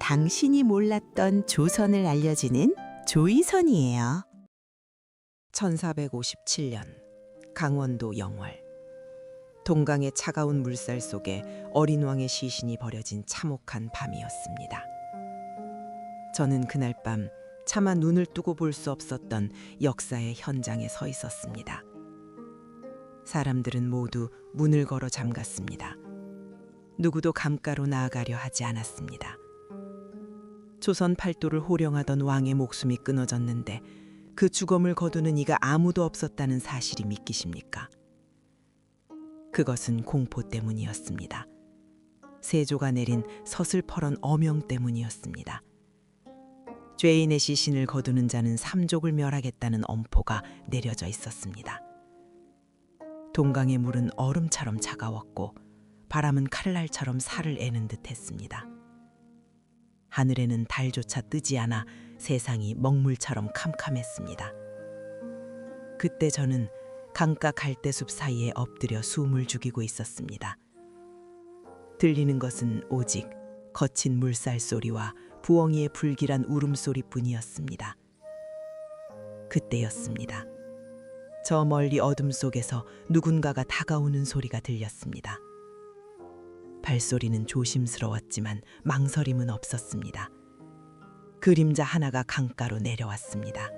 당신이 몰랐던 조선을 알려주는 조이선이에요. 1457년 강원도 영월. 동강의 차가운 물살 속에 어린 왕의 시신이 버려진 참혹한 밤이었습니다. 저는 그날 밤 차마 눈을 뜨고 볼 수 없었던 역사의 현장에 서 있었습니다. 사람들은 모두 문을 걸어 잠갔습니다. 누구도 감가로 나아가려 하지 않았습니다. 조선 팔도를 호령하던 왕의 목숨이 끊어졌는데 그 죽음을 거두는 이가 아무도 없었다는 사실이 믿기십니까? 그것은 공포 때문이었습니다. 세조가 내린 서슬퍼런 어명 때문이었습니다. 죄인의 시신을 거두는 자는 삼족을 멸하겠다는 엄포가 내려져 있었습니다. 동강의 물은 얼음처럼 차가웠고 바람은 칼날처럼 살을 애는 듯했습니다. 하늘에는 달조차 뜨지 않아 세상이 먹물처럼 캄캄했습니다. 그때 저는 강가 갈대숲 사이에 엎드려 숨을 죽이고 있었습니다. 들리는 것은 오직 거친 물살 소리와 부엉이의 불길한 울음소리뿐이었습니다. 그때였습니다. 저 멀리 어둠 속에서 누군가가 다가오는 소리가 들렸습니다. 발소리는 조심스러웠지만 망설임은 없었습니다. 그림자 하나가 강가로 내려왔습니다.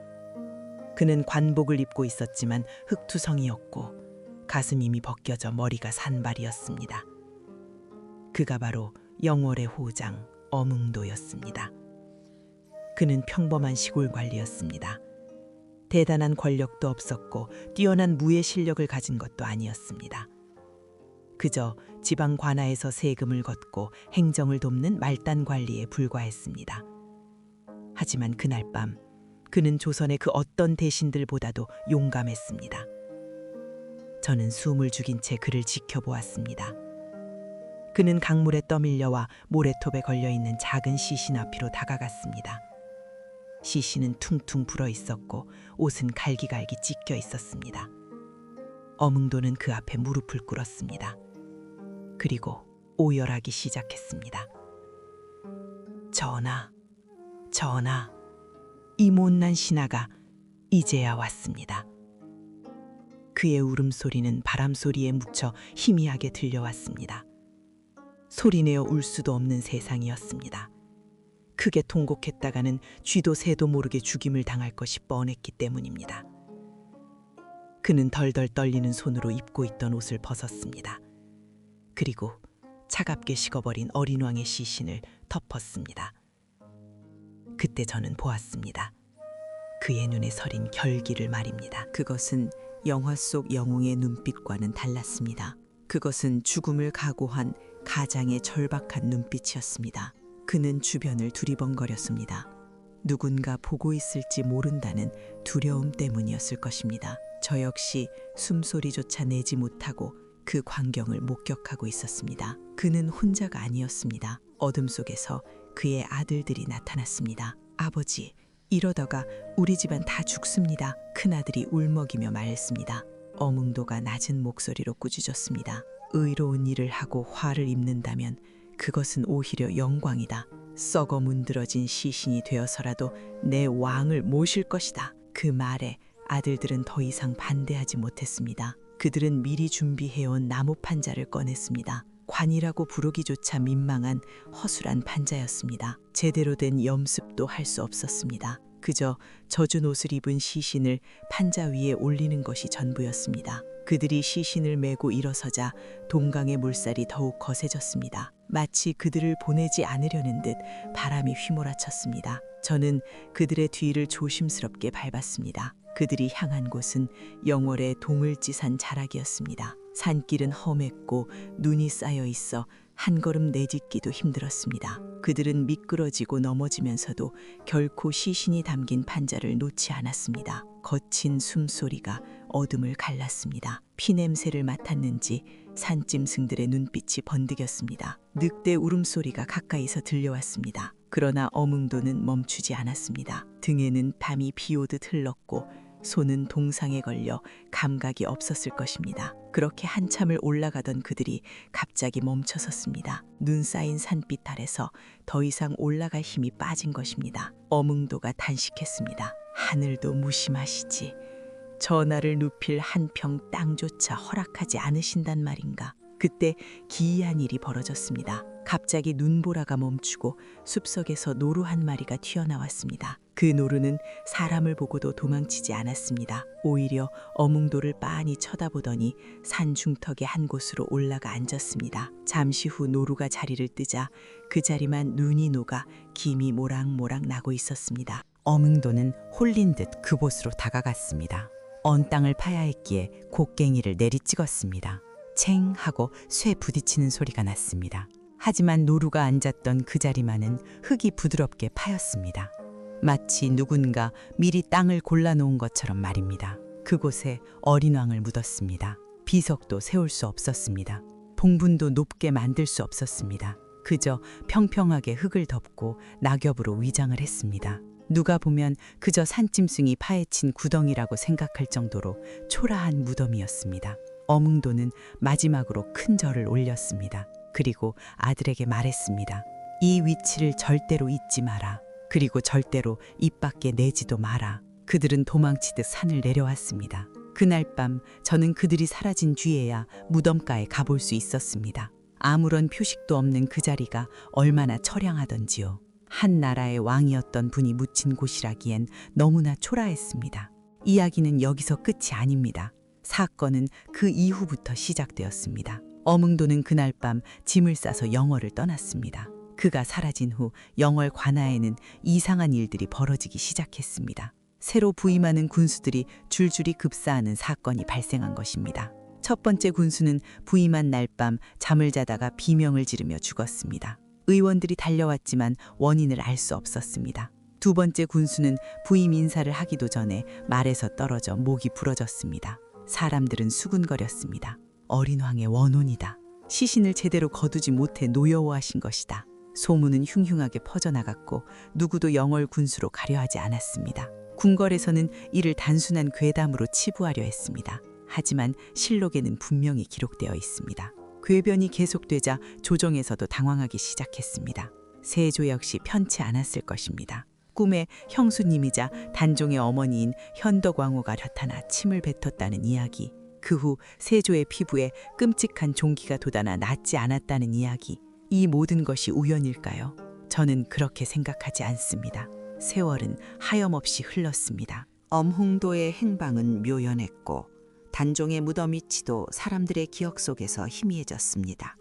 그는 관복을 입고 있었지만 흑투성이었고 가슴 이미 벗겨져 머리가 산발이었습니다. 그가 바로 영월의 호장 어뭉도였습니다. 그는 평범한 시골 관리였습니다. 대단한 권력도 없었고 뛰어난 무예 실력을 가진 것도 아니었습니다. 그저 지방 관아에서 세금을 걷고 행정을 돕는 말단 관리에 불과했습니다. 하지만 그날 밤 그는 조선의 그 어떤 대신들보다도 용감했습니다. 저는 숨을 죽인 채 그를 지켜보았습니다. 그는 강물에 떠밀려와 모래톱에 걸려있는 작은 시신 앞으로 다가갔습니다. 시신은 퉁퉁 불어 있었고 옷은 갈기갈기 찢겨 있었습니다. 어뭉도는 그 앞에 무릎을 꿇었습니다. 그리고 오열하기 시작했습니다. 전하, 전하, 이 못난 신하가 이제야 왔습니다. 그의 울음소리는 바람소리에 묻혀 희미하게 들려왔습니다. 소리내어 울 수도 없는 세상이었습니다. 크게 통곡했다가는 쥐도 새도 모르게 죽임을 당할 것이 뻔했기 때문입니다. 그는 덜덜 떨리는 손으로 입고 있던 옷을 벗었습니다. 그리고 차갑게 식어버린 어린 왕의 시신을 덮었습니다. 그때 저는 보았습니다. 그의 눈에 서린 결기를 말입니다. 그것은 영화 속 영웅의 눈빛과는 달랐습니다. 그것은 죽음을 각오한 가장의 절박한 눈빛이었습니다. 그는 주변을 두리번거렸습니다. 누군가 보고 있을지 모른다는 두려움 때문이었을 것입니다. 저 역시 숨소리조차 내지 못하고 그 광경을 목격하고 있었습니다. 그는 혼자가 아니었습니다. 어둠 속에서 그의 아들들이 나타났습니다. 아버지, 이러다가 우리 집안 다 죽습니다. 큰아들이 울먹이며 말했습니다. 어뭉도가 낮은 목소리로 꾸짖었습니다. 의로운 일을 하고 화를 입는다면 그것은 오히려 영광이다. 썩어 문드러진 시신이 되어서라도 내 왕을 모실 것이다. 그 말에 아들들은 더 이상 반대하지 못했습니다. 그들은 미리 준비해온 나무 판자를 꺼냈습니다. 관이라고 부르기조차 민망한 허술한 판자였습니다. 제대로 된 염습도 할 수 없었습니다. 그저 젖은 옷을 입은 시신을 판자 위에 올리는 것이 전부였습니다. 그들이 시신을 메고 일어서자 동강의 물살이 더욱 거세졌습니다. 마치 그들을 보내지 않으려는 듯 바람이 휘몰아쳤습니다. 저는 그들의 뒤를 조심스럽게 밟았습니다. 그들이 향한 곳은 영월의 동을지산 자락이었습니다. 산길은 험했고 눈이 쌓여 있어 한 걸음 내딛기도 힘들었습니다. 그들은 미끄러지고 넘어지면서도 결코 시신이 담긴 판자를 놓지 않았습니다. 거친 숨소리가 어둠을 갈랐습니다. 피냄새를 맡았는지 산짐승들의 눈빛이 번득였습니다. 늑대 울음소리가 가까이서 들려왔습니다. 그러나 어뭉도는 멈추지 않았습니다. 등에는 밤이 비오듯 흘렀고 손은 동상에 걸려 감각이 없었을 것입니다. 그렇게 한참을 올라가던 그들이 갑자기 멈춰섰습니다. 눈 쌓인 산빛 아래서 더 이상 올라갈 힘이 빠진 것입니다. 어몽도가 단식했습니다. 하늘도 무심하시지. 전하를 눕힐 한 평 땅조차 허락하지 않으신단 말인가. 그때 기이한 일이 벌어졌습니다. 갑자기 눈보라가 멈추고 숲속에서 노루 한 마리가 튀어나왔습니다. 그 노루는 사람을 보고도 도망치지 않았습니다. 오히려 어몽도를 빤히 쳐다보더니 산 중턱의 한 곳으로 올라가 앉았습니다. 잠시 후 노루가 자리를 뜨자 그 자리만 눈이 녹아 김이 모락모락 나고 있었습니다. 어몽도는 홀린 듯 그곳으로 다가갔습니다. 언 땅을 파야 했기에 곡괭이를 내리찍었습니다. 챙 하고 쇠 부딪히는 소리가 났습니다. 하지만 노루가 앉았던 그 자리만은 흙이 부드럽게 파였습니다. 마치 누군가 미리 땅을 골라놓은 것처럼 말입니다. 그곳에 어린 왕을 묻었습니다. 비석도 세울 수 없었습니다. 봉분도 높게 만들 수 없었습니다. 그저 평평하게 흙을 덮고 낙엽으로 위장을 했습니다. 누가 보면 그저 산짐승이 파헤친 구덩이라고 생각할 정도로 초라한 무덤이었습니다. 어몽도는 마지막으로 큰 절을 올렸습니다. 그리고 아들에게 말했습니다. 이 위치를 절대로 잊지 마라. 그리고 절대로 입 밖에 내지도 마라. 그들은 도망치듯 산을 내려왔습니다. 그날 밤 저는 그들이 사라진 뒤에야 무덤가에 가볼 수 있었습니다. 아무런 표식도 없는 그 자리가 얼마나 처량하던지요. 한 나라의 왕이었던 분이 묻힌 곳이라기엔 너무나 초라했습니다. 이야기는 여기서 끝이 아닙니다. 사건은 그 이후부터 시작되었습니다. 어몽도는 그날 밤 짐을 싸서 영월을 떠났습니다. 그가 사라진 후 영월 관하에는 이상한 일들이 벌어지기 시작했습니다. 새로 부임하는 군수들이 줄줄이 급사하는 사건이 발생한 것입니다. 첫 번째 군수는 부임한 날 밤 잠을 자다가 비명을 지르며 죽었습니다. 의원들이 달려왔지만 원인을 알 수 없었습니다. 두 번째 군수는 부임 인사를 하기도 전에 말에서 떨어져 목이 부러졌습니다. 사람들은 수군거렸습니다. 어린 왕의 원혼이다. 시신을 제대로 거두지 못해 노여워하신 것이다. 소문은 흉흉하게 퍼져나갔고 누구도 영월 군수로 가려 하지 않았습니다. 궁궐에서는 이를 단순한 괴담으로 치부하려 했습니다. 하지만 실록에는 분명히 기록되어 있습니다. 궤변이 계속되자 조정에서도 당황하기 시작했습니다. 세조 역시 편치 않았을 것입니다. 꿈에 형수님이자 단종의 어머니인 현덕왕후가 나타나 침을 뱉었다는 이야기, 그 후 세조의 피부에 끔찍한 종기가 돋아나 낫지 않았다는 이야기, 이 모든 것이 우연일까요? 저는 그렇게 생각하지 않습니다. 세월은 하염없이 흘렀습니다. 엄흥도의 행방은 묘연했고 단종의 무덤 위치도 사람들의 기억 속에서 희미해졌습니다.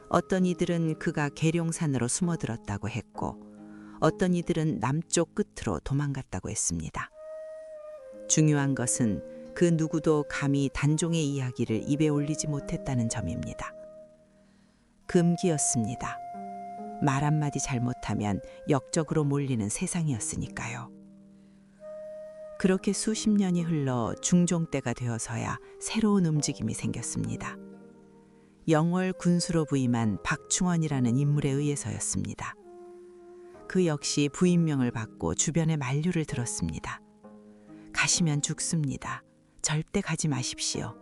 어떤 이들은 그가 계룡산으로 숨어들었다고 했고 어떤 이들은 남쪽 끝으로 도망갔다고 했습니다. 중요한 것은 그 누구도 감히 단종의 이야기를 입에 올리지 못했다는 점입니다. 금기였습니다. 말 한마디 잘못하면 역적으로 몰리는 세상이었으니까요. 그렇게 수십 년이 흘러 중종 때가 되어서야 새로운 움직임이 생겼습니다. 영월 군수로 부임한 박충원이라는 인물에 의해서였습니다. 그 역시 부임명을 받고 주변의 만류를 들었습니다. 가시면 죽습니다. 절대 가지 마십시오.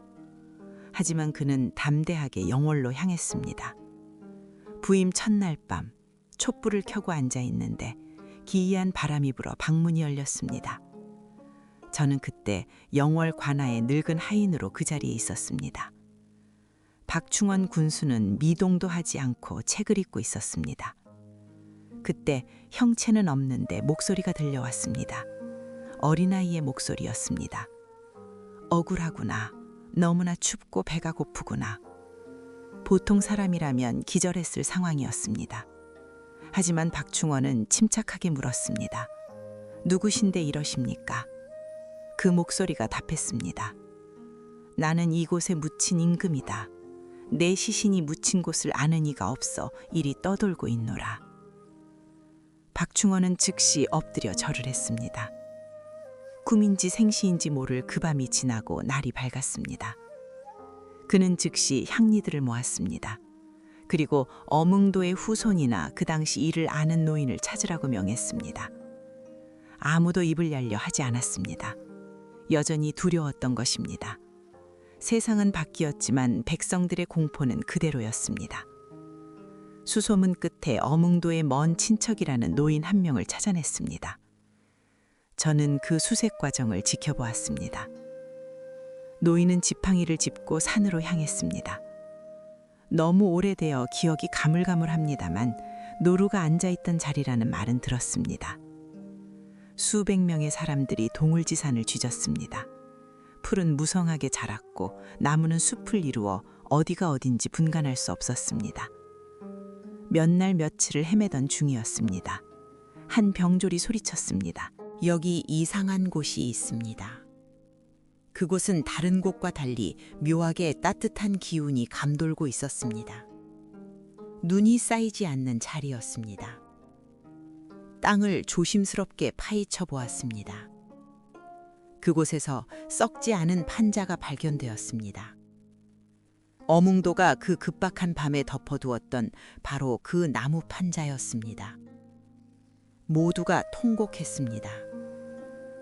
하지만 그는 담대하게 영월로 향했습니다. 부임 첫날 밤 촛불을 켜고 앉아 있는데 기이한 바람이 불어 방문이 열렸습니다. 저는 그때 영월 관하의 늙은 하인으로 그 자리에 있었습니다. 박충원 군수는 미동도 하지 않고 책을 읽고 있었습니다. 그때 형체는 없는데 목소리가 들려왔습니다. 어린아이의 목소리였습니다. 억울하구나. 너무나 춥고 배가 고프구나. 보통 사람이라면 기절했을 상황이었습니다. 하지만 박충원은 침착하게 물었습니다. 누구신데 이러십니까? 그 목소리가 답했습니다. 나는 이곳에 묻힌 임금이다. 내 시신이 묻힌 곳을 아는 이가 없어 이리 떠돌고 있노라. 박충원은 즉시 엎드려 절을 했습니다. 꿈인지 생시인지 모를 그 밤이 지나고 날이 밝았습니다. 그는 즉시 향리들을 모았습니다. 그리고 엄흥도의 후손이나 그 당시 이를 아는 노인을 찾으라고 명했습니다. 아무도 입을 열려 하지 않았습니다. 여전히 두려웠던 것입니다. 세상은 바뀌었지만 백성들의 공포는 그대로였습니다. 수소문 끝에 어몽도의 먼 친척이라는 노인 한 명을 찾아냈습니다. 저는 그 수색 과정을 지켜보았습니다. 노인은 지팡이를 짚고 산으로 향했습니다. 너무 오래되어 기억이 가물가물합니다만 노루가 앉아있던 자리라는 말은 들었습니다. 수백 명의 사람들이 동울지산을 뒤졌습니다. 풀은 무성하게 자랐고 나무는 숲을 이루어 어디가 어딘지 분간할 수 없었습니다. 몇 날 며칠을 헤매던 중이었습니다. 한 병졸이 소리쳤습니다. 여기 이상한 곳이 있습니다. 그곳은 다른 곳과 달리 묘하게 따뜻한 기운이 감돌고 있었습니다. 눈이 쌓이지 않는 자리였습니다. 땅을 조심스럽게 파헤쳐 보았습니다. 그곳에서 썩지 않은 판자가 발견되었습니다. 어몽도가 그 급박한 밤에 덮어두었던 바로 그 나무 판자였습니다. 모두가 통곡했습니다.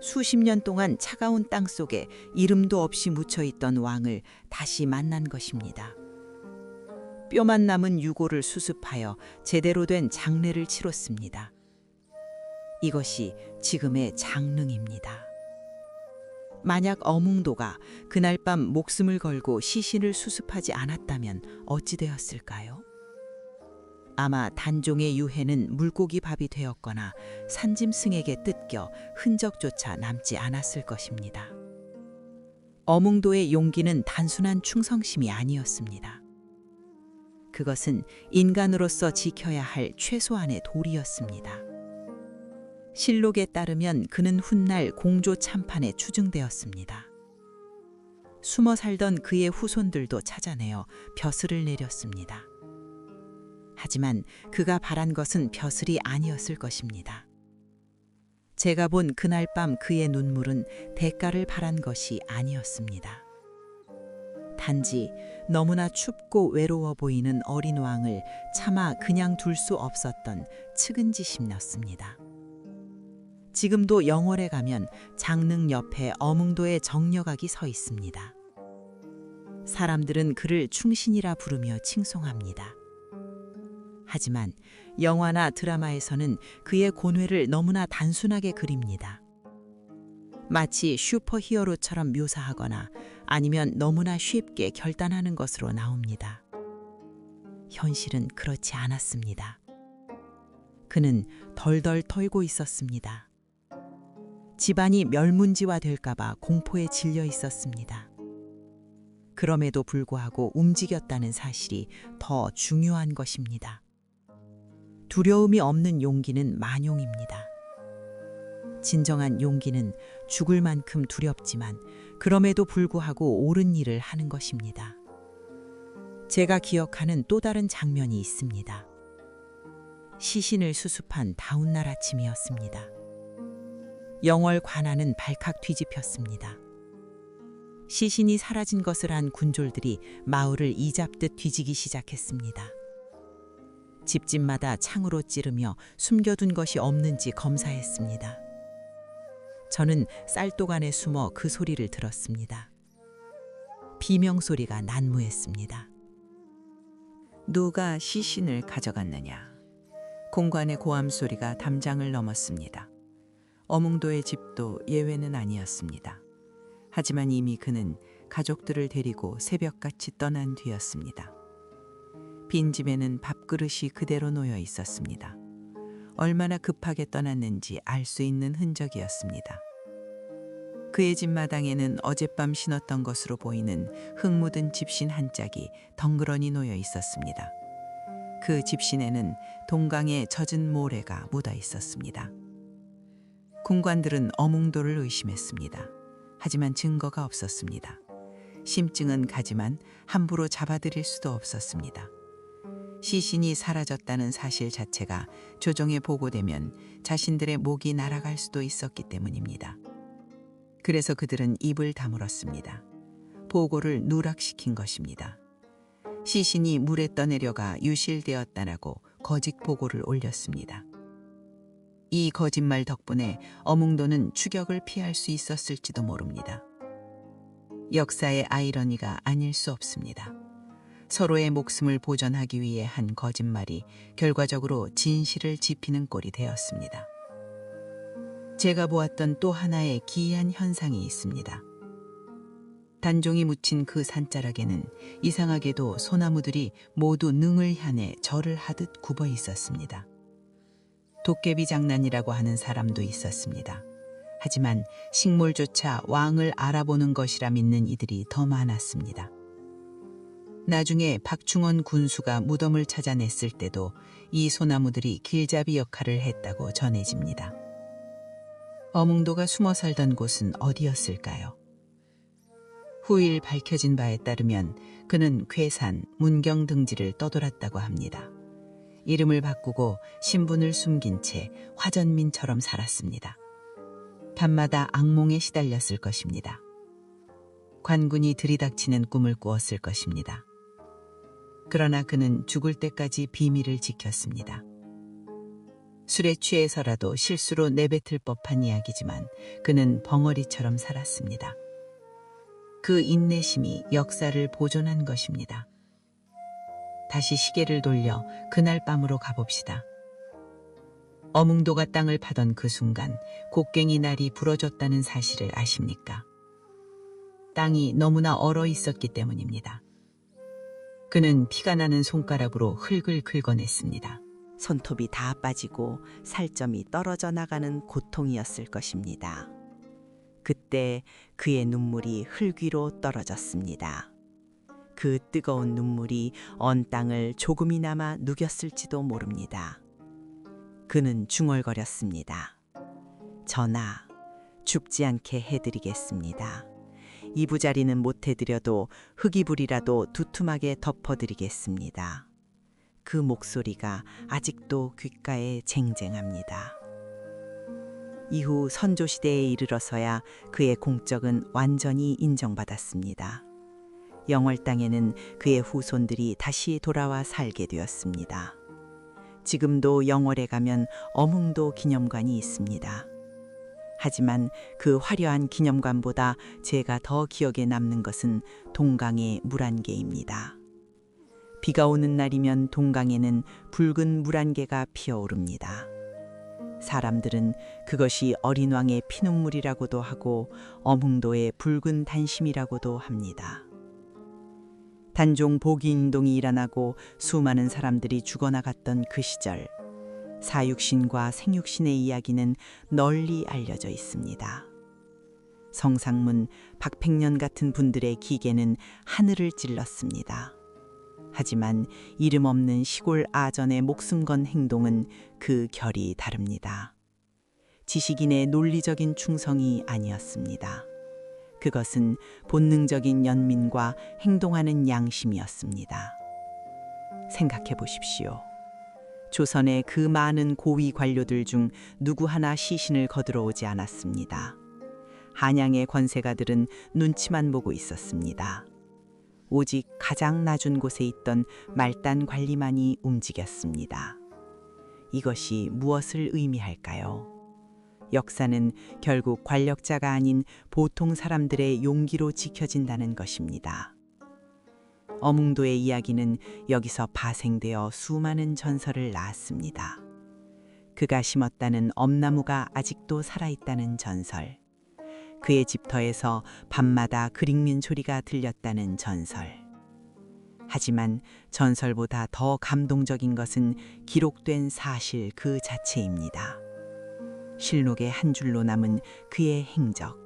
수십 년 동안 차가운 땅 속에 이름도 없이 묻혀있던 왕을 다시 만난 것입니다. 뼈만 남은 유골을 수습하여 제대로 된 장례를 치렀습니다. 이것이 지금의 장릉입니다. 만약 어몽도가 그날 밤 목숨을 걸고 시신을 수습하지 않았다면 어찌 되었을까요? 아마 단종의 유해는 물고기 밥이 되었거나 산짐승에게 뜯겨 흔적조차 남지 않았을 것입니다. 어몽도의 용기는 단순한 충성심이 아니었습니다. 그것은 인간으로서 지켜야 할 최소한의 도리였습니다. 실록에 따르면 그는 훗날 공조 참판에 추증되었습니다. 숨어 살던 그의 후손들도 찾아내어 벼슬을 내렸습니다. 하지만 그가 바란 것은 벼슬이 아니었을 것입니다. 제가 본 그날 밤 그의 눈물은 대가를 바란 것이 아니었습니다. 단지 너무나 춥고 외로워 보이는 어린 왕을 차마 그냥 둘 수 없었던 측은지심이었습니다. 지금도 영월에 가면 장릉 옆에 어몽도의 정력악이 서 있습니다. 사람들은 그를 충신이라 부르며 칭송합니다. 하지만 영화나 드라마에서는 그의 고뇌를 너무나 단순하게 그립니다. 마치 슈퍼히어로처럼 묘사하거나 아니면 너무나 쉽게 결단하는 것으로 나옵니다. 현실은 그렇지 않았습니다. 그는 덜덜 털고 있었습니다. 집안이 멸문지화 될까봐 공포에 질려 있었습니다. 그럼에도 불구하고 움직였다는 사실이 더 중요한 것입니다. 두려움이 없는 용기는 만용입니다. 진정한 용기는 죽을 만큼 두렵지만 그럼에도 불구하고 옳은 일을 하는 것입니다. 제가 기억하는 또 다른 장면이 있습니다. 시신을 수습한 다음날 아침이었습니다. 영월 관아는 발칵 뒤집혔습니다. 시신이 사라진 것을 안 군졸들이 마을을 이잡듯 뒤지기 시작했습니다. 집집마다 창으로 찌르며 숨겨둔 것이 없는지 검사했습니다. 저는 쌀독 안에 숨어 그 소리를 들었습니다. 비명소리가 난무했습니다. 누가 시신을 가져갔느냐? 공관의 고함 소리가 담장을 넘었습니다. 어몽도의 집도 예외는 아니었습니다. 하지만 이미 그는 가족들을 데리고 새벽같이 떠난 뒤였습니다. 빈 집에는 밥그릇이 그대로 놓여 있었습니다. 얼마나 급하게 떠났는지 알 수 있는 흔적이었습니다. 그의 집 마당에는 어젯밤 신었던 것으로 보이는 흙 묻은 집신 한 짝이 덩그러니 놓여 있었습니다. 그 집신에는 동강의 젖은 모래가 묻어 있었습니다. 군관들은 어몽도를 의심했습니다. 하지만 증거가 없었습니다. 심증은 가지만 함부로 잡아들일 수도 없었습니다. 시신이 사라졌다는 사실 자체가 조정에 보고되면 자신들의 목이 날아갈 수도 있었기 때문입니다. 그래서 그들은 입을 다물었습니다. 보고를 누락시킨 것입니다. 시신이 물에 떠내려가 유실되었다라고 거짓 보고를 올렸습니다. 이 거짓말 덕분에 어몽도는 추격을 피할 수 있었을지도 모릅니다. 역사의 아이러니가 아닐 수 없습니다. 서로의 목숨을 보전하기 위해 한 거짓말이 결과적으로 진실을 지피는 꼴이 되었습니다. 제가 보았던 또 하나의 기이한 현상이 있습니다. 단종이 묻힌 그 산자락에는 이상하게도 소나무들이 모두 능을 향해 절을 하듯 굽어 있었습니다. 도깨비 장난이라고 하는 사람도 있었습니다. 하지만 식물조차 왕을 알아보는 것이라 믿는 이들이 더 많았습니다. 나중에 박충원 군수가 무덤을 찾아냈을 때도 이 소나무들이 길잡이 역할을 했다고 전해집니다. 어몽도가 숨어 살던 곳은 어디였을까요? 후일 밝혀진 바에 따르면 그는 괴산, 문경 등지를 떠돌았다고 합니다. 이름을 바꾸고 신분을 숨긴 채 화전민처럼 살았습니다. 밤마다 악몽에 시달렸을 것입니다. 관군이 들이닥치는 꿈을 꾸었을 것입니다. 그러나 그는 죽을 때까지 비밀을 지켰습니다. 술에 취해서라도 실수로 내뱉을 법한 이야기지만 그는 벙어리처럼 살았습니다. 그 인내심이 역사를 보존한 것입니다. 다시 시계를 돌려 그날 밤으로 가봅시다. 어몽도가 땅을 파던 그 순간 곡괭이 날이 부러졌다는 사실을 아십니까? 땅이 너무나 얼어 있었기 때문입니다. 그는 피가 나는 손가락으로 흙을 긁어냈습니다. 손톱이 다 빠지고 살점이 떨어져 나가는 고통이었을 것입니다. 그때 그의 눈물이 흙 위로 떨어졌습니다. 그 뜨거운 눈물이 언 땅을 조금이나마 누겼을지도 모릅니다. 그는 중얼거렸습니다. 전하, 죽지 않게 해드리겠습니다. 이부자리는 못해드려도 흙이불이라도 두툼하게 덮어드리겠습니다. 그 목소리가 아직도 귓가에 쟁쟁합니다. 이후 선조시대에 이르러서야 그의 공적은 완전히 인정받았습니다. 영월 땅에는 그의 후손들이 다시 돌아와 살게 되었습니다. 지금도 영월에 가면 어몽도 기념관이 있습니다. 하지만 그 화려한 기념관보다 제가 더 기억에 남는 것은 동강의 물안개입니다. 비가 오는 날이면 동강에는 붉은 물안개가 피어오릅니다. 사람들은 그것이 어린 왕의 피눈물이라고도 하고 어몽도의 붉은 단심이라고도 합니다. 단종 복위운동이 일어나고 수많은 사람들이 죽어나갔던 그 시절, 사육신과 생육신의 이야기는 널리 알려져 있습니다. 성상문, 박팽년 같은 분들의 기계는 하늘을 찔렀습니다. 하지만 이름 없는 시골 아전의 목숨 건 행동은 그 결이 다릅니다. 지식인의 논리적인 충성이 아니었습니다. 그것은 본능적인 연민과 행동하는 양심이었습니다. 생각해 보십시오. 조선의 그 많은 고위 관료들 중 누구 하나 시신을 거들어 오지 않았습니다. 한양의 권세가들은 눈치만 보고 있었습니다. 오직 가장 낮은 곳에 있던 말단 관리만이 움직였습니다. 이것이 무엇을 의미할까요? 역사는 결국 권력자가 아닌 보통 사람들의 용기로 지켜진다는 것입니다. 어몽도의 이야기는 여기서 파생되어 수많은 전설을 낳았습니다. 그가 심었다는 엄나무가 아직도 살아있다는 전설, 그의 집터에서 밤마다 그릭민 소리가 들렸다는 전설. 하지만 전설보다 더 감동적인 것은 기록된 사실 그 자체입니다. 실록의 한 줄로 남은 그의 행적.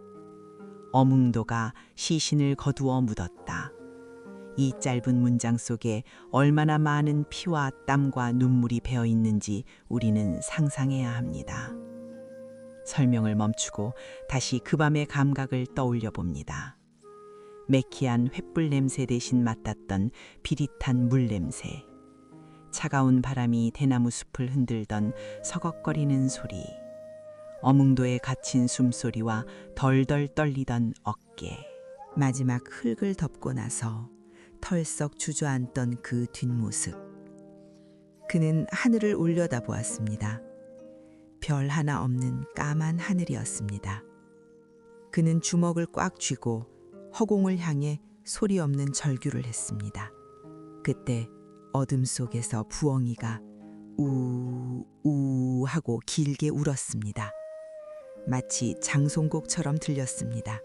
어몽도가 시신을 거두어 묻었다. 이 짧은 문장 속에 얼마나 많은 피와 땀과 눈물이 배어 있는지 우리는 상상해야 합니다. 설명을 멈추고 다시 그 밤의 감각을 떠올려 봅니다. 매키한 횃불 냄새 대신 맡았던 비릿한 물 냄새. 차가운 바람이 대나무 숲을 흔들던 서걱거리는 소리. 어몽도에 갇힌 숨소리와 덜덜 떨리던 어깨. 마지막 흙을 덮고 나서 털썩 주저앉던 그 뒷모습. 그는 하늘을 올려다보았습니다. 별 하나 없는 까만 하늘이었습니다. 그는 주먹을 꽉 쥐고 허공을 향해 소리 없는 절규를 했습니다. 그때 어둠 속에서 부엉이가 우우 하고 길게 울었습니다. 마치 장송곡처럼 들렸습니다.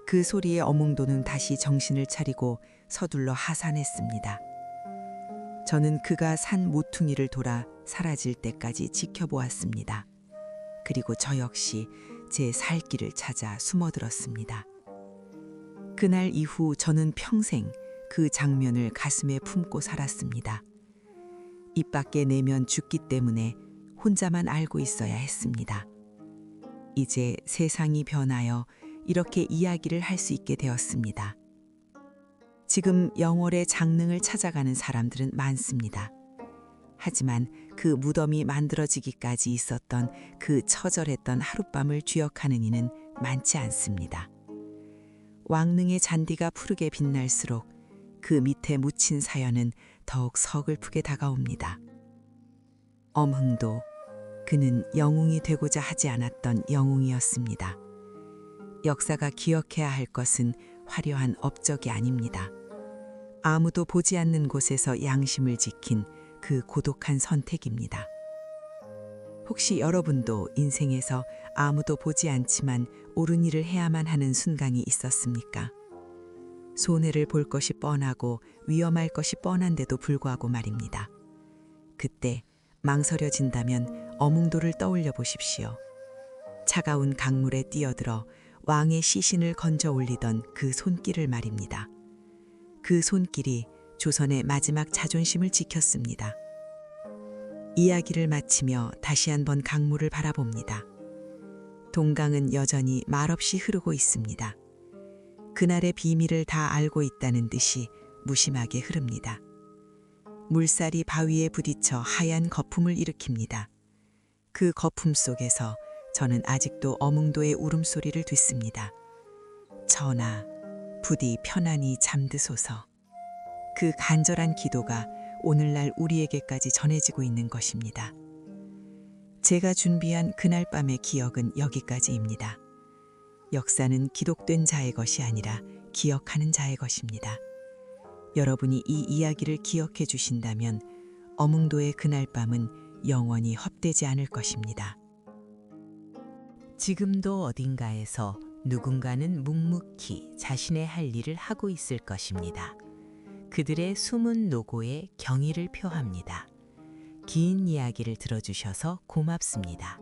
그 소리에 어몽도는 다시 정신을 차리고 서둘러 하산했습니다. 저는 그가 산 모퉁이를 돌아 사라질 때까지 지켜보았습니다. 그리고 저 역시 제 살 길을 찾아 숨어들었습니다. 그날 이후 저는 평생 그 장면을 가슴에 품고 살았습니다. 입 밖에 내면 죽기 때문에 혼자만 알고 있어야 했습니다. 이제 세상이 변하여 이렇게 이야기를 할 수 있게 되었습니다. 지금 영월의 장릉을 찾아가는 사람들은 많습니다. 하지만 그 무덤이 만들어지기까지 있었던 그 처절했던 하룻밤을 기억하는 이는 많지 않습니다. 왕릉의 잔디가 푸르게 빛날수록 그 밑에 묻힌 사연은 더욱 서글프게 다가옵니다. 엄흥도, 그는 영웅이 되고자 하지 않았던 영웅이었습니다. 역사가 기억해야 할 것은 화려한 업적이 아닙니다. 아무도 보지 않는 곳에서 양심을 지킨 그 고독한 선택입니다. 혹시 여러분도 인생에서 아무도 보지 않지만 옳은 일을 해야만 하는 순간이 있었습니까? 손해를 볼 것이 뻔하고 위험할 것이 뻔한데도 불구하고 말입니다. 그때 망설여진다면 어몽도를 떠올려 보십시오. 차가운 강물에 뛰어들어 왕의 시신을 건져 올리던 그 손길을 말입니다. 그 손길이 조선의 마지막 자존심을 지켰습니다. 이야기를 마치며 다시 한번 강물을 바라봅니다. 동강은 여전히 말없이 흐르고 있습니다. 그날의 비밀을 다 알고 있다는 듯이 무심하게 흐릅니다. 물살이 바위에 부딪혀 하얀 거품을 일으킵니다. 그 거품 속에서 저는 아직도 어몽도의 울음소리를 듣습니다. 전하, 부디 편안히 잠드소서. 그 간절한 기도가 오늘날 우리에게까지 전해지고 있는 것입니다. 제가 준비한 그날 밤의 기억은 여기까지입니다. 역사는 기록된 자의 것이 아니라 기억하는 자의 것입니다. 여러분이 이 이야기를 기억해 주신다면 어몽도의 그날 밤은 영원히 헛되지 않을 것입니다. 지금도 어딘가에서 누군가는 묵묵히 자신의 할 일을 하고 있을 것입니다. 그들의 숨은 노고에 경의를 표합니다. 긴 이야기를 들어주셔서 고맙습니다.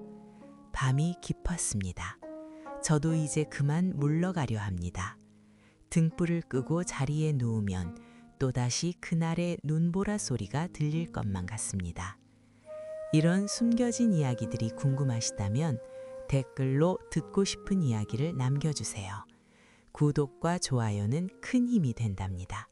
밤이 깊었습니다. 저도 이제 그만 물러가려 합니다. 등불을 끄고 자리에 누우면 또다시 그날의 눈보라 소리가 들릴 것만 같습니다. 이런 숨겨진 이야기들이 궁금하시다면 댓글로 듣고 싶은 이야기를 남겨주세요. 구독과 좋아요는 큰 힘이 된답니다.